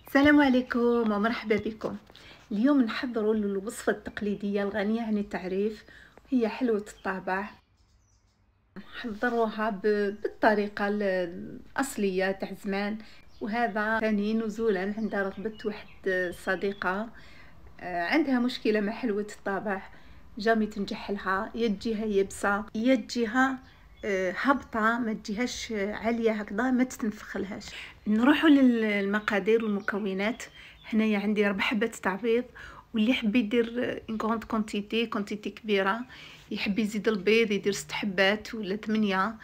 السلام عليكم ومرحبا بكم. اليوم نحضروا الوصفة التقليدية الغنية عن التعريف، هي حلوة الطابع. حضروها بالطريقة الأصلية تاع زمان، وهذا ثاني نزولا عند رغبة واحد صديقة عندها مشكلة مع حلوة الطابع، جامي تنجح لها، يا تجيها يبسة يا تجيها هابطة، ما تجيهاش عالية هكذا ما تتنفخلهاش. نروحوا للمقادير والمكونات. هنايا عندي 4 حبات تاع بيض، واللي يحب يدير كونت كونتيتي كبيرة، يحب يزيد البيض يدير 6 حبات ولا 8،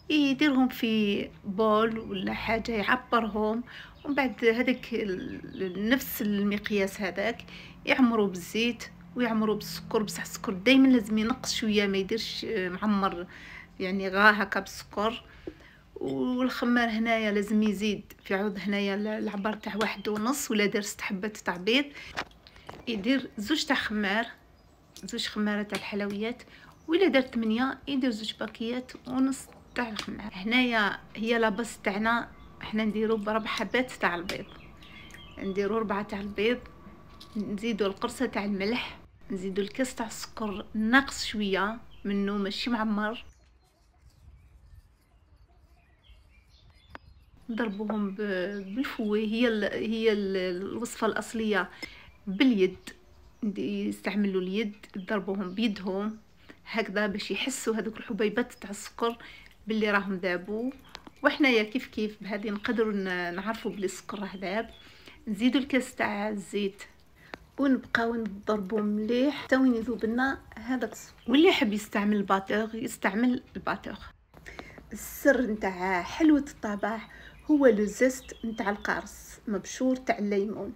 يديرهم في بول ولا حاجة يعبرهم، ومن بعد هذاك نفس المقياس هذاك يعمروا بالزيت ويعمروا بالسكر. بصح السكر دائما لازم ينقص شويه، ما يديرش معمر يعني غا هكا بالسكر. والخمار هنايا لازم يزيد في عوض هنايا العبار تاع 1.5، ولا دار 6 حبات تاع بيض يدير 2 تاع خمار، 2 خمارات تاع الحلويات، ولا دار 8 يدير 2 باكيات ونص تاع الخمار. هنايا هي لاباس تاعنا، احنا نديرو ب4 حبات تاع البيض، نديرو 4 تاع البيض، نزيدو القرصه تاع الملح، نزيدو الكاس تاع السكر ناقص شويه منه ماشي معمر، نضربوهم بالفوي. هي الوصفه الاصليه باليد، يستعملوا اليد يضربوهم بيدهم هكذا باش يحسوا هذوك الحبيبات تاع السكر باللي راهم ذابوا. وحنايا كيف كيف بهذه نقدروا نعرفوا بلي السكر راه ذاب. نزيدوا الكاس تاع الزيت ونبقاو نضربو مليح حتى وين يذوب لنا هذاك السكر. واللي يحب يستعمل الباتور يستعمل الباتور. السر نتاع حلوة الطابع هو لو زيست نتاع القرص مبشور تاع الليمون.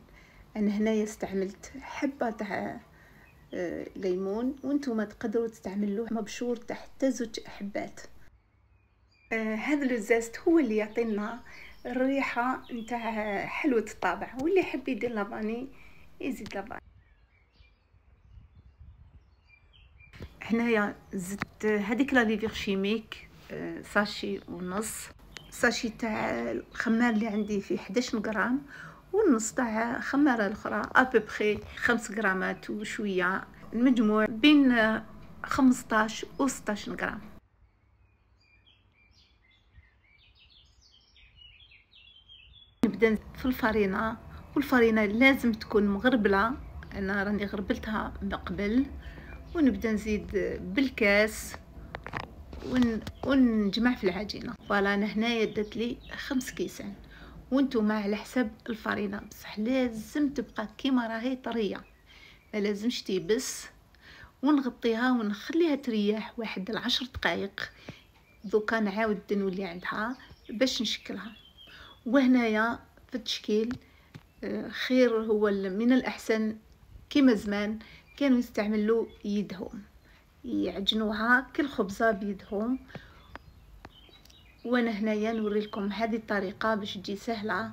انا هنايا استعملت حبه تاع ليمون، وانتم تقدروا تستعملوه مبشور تاع حتى 2 حبات. هذا لو زيست هو اللي يعطينا الريحه نتاع حلوة الطابع. واللي يحب يدير لافاني يزيد لافاني. هنايا زدت هذيك لا ليفير شيميك ساشي ونص، ساشي تاع الخمار اللي عندي فيه 11 غرام، والنص تاع خماره الاخرى ابوبخي 5 غرامات وشويه، المجموع بين 15 و 16 غرام. نبدا في الفرينه، والفرينه لازم تكون مغربله، انا راني غربلتها من قبل. ونبدا نزيد بالكاس ونجمع في العجينه. فوالا انا هنايا درت لي 5 كيسان، وانتم على حسب الفرينه، بصح لازم تبقى كيما راهي طريه، ما لازمش تيبس. ونغطيها ونخليها تريح واحد 10 دقائق. دوكا نعاود نولي عندها باش نشكلها. وهنايا في التشكيل خير هو من الاحسن كيما زمان كانوا يستعملوا يدهم، يعجنوها كالخبزه بيدهم. وانا هنايا نوري لكم هذه الطريقه باش تجي سهله.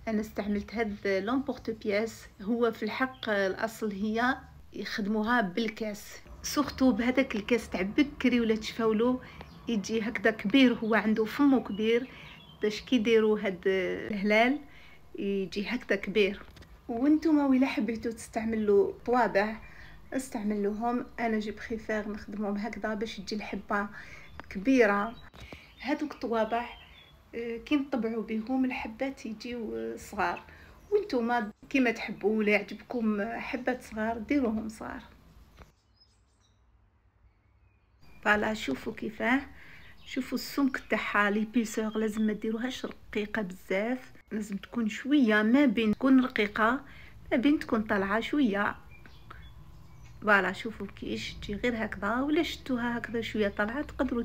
انا استعملت هذا لومبورت بياس، هو في الحق الاصل هي يخدموها بالكاس، سورتو بهذاك الكاس تاع بكري ولا تشفاولو يجي هكذا كبير، هو عنده فمو كبير باش كي يديروا هاد الهلال يجي هكذا كبير. وانتم ولا حبيتوا تستعملوا طوابع استعملوهم، انا جي بريفير نخدمهم هكذا باش تجي الحبه كبيره. هذوك الطوابع كي نطبعوا بهم الحبات يجيو صغار، وانتم كيما تحبوا، ولا يعجبكم حبات صغار ديروهم صغار. فوالا شوفوا كيفاه، شوفوا السمك تاعها ليبيسور لازم ما ديروهاش رقيقه بزاف، لازم تكون شويه ما بين تكون رقيقه ما بين تكون طالعه شويه. فوالا شوفوا كيش تجي غير هكذا، ولا شتوها هكذا شويه طالعه تقدروا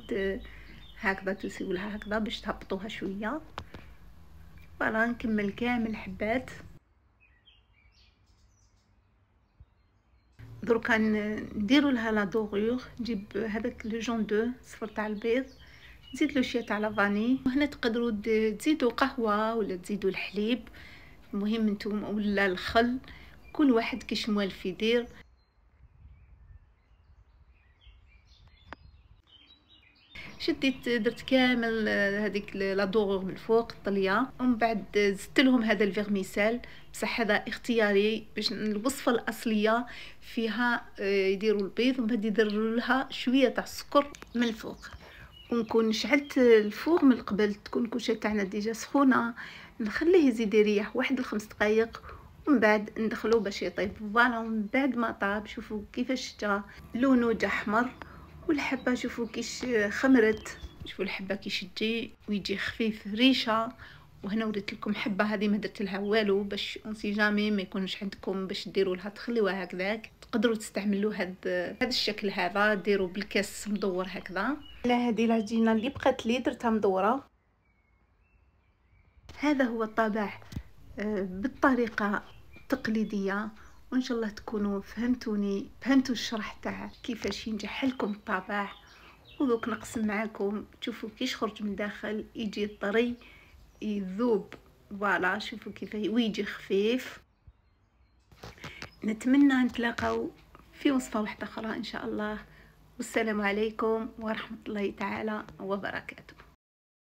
هكذا تسيو لها هكذا باش تهبطوها شويه. فوالا نكمل كامل الحبات. دروكا نديروا لها لا دوغور، نجيب هذاك لو جون دو صفر تاع البيض، نزيد له شويه تاع لافاني. وهنا تقدروا تزيدوا قهوه ولا تزيدوا الحليب، المهم نتوما، ولا الخل، كل واحد كيش موالف يدير. شديت درت كامل هذيك لادوغ من الفوق الطليه، ومن بعد زدت لهم هذا الفيرميسال. بصح هذا اختياري باش الوصفه الاصليه فيها يديروا البيض ومن بعد يديروا لها شويه تاع السكر من الفوق. ونكون شعلت الفوغ من قبل، تكون الكوشه تاعنا ديجا سخونه، نخليه يزيد يريح واحد ل5 دقائق ومن بعد ندخلو باش يطيب. فوالا من بعد ما طاب شوفوا كيفاش جا لونه جا احمر، والحبه شوفوا كيش خمرت، شوفوا الحبه كيش تجي ويجي خفيف ريشه. وهنا وريت لكم حبه هذه ما درت لها والو باش اونسي جامي ما يكونش عندكم باش ديروا لها تخليوها هكذاك، تقدروا تستعملوا هذا الشكل هذا، ديروا بالكاس مدور هكذا. على هذه العجينه اللي بقات لي درتها مدوره. هذا هو الطابع بالطريقه التقليديه، وان شاء الله تكونوا فهمتوا الشرح تاع كيفاش ينجح لكم الطابع. ودوك نقسم معاكم تشوفوا كيش خرج من داخل، يجي طري يذوب. فوالا شوفوا كيف ويجي خفيف. نتمنى نتلاقاو في وصفه واحده اخرى ان شاء الله، والسلام عليكم ورحمه الله تعالى وبركاته.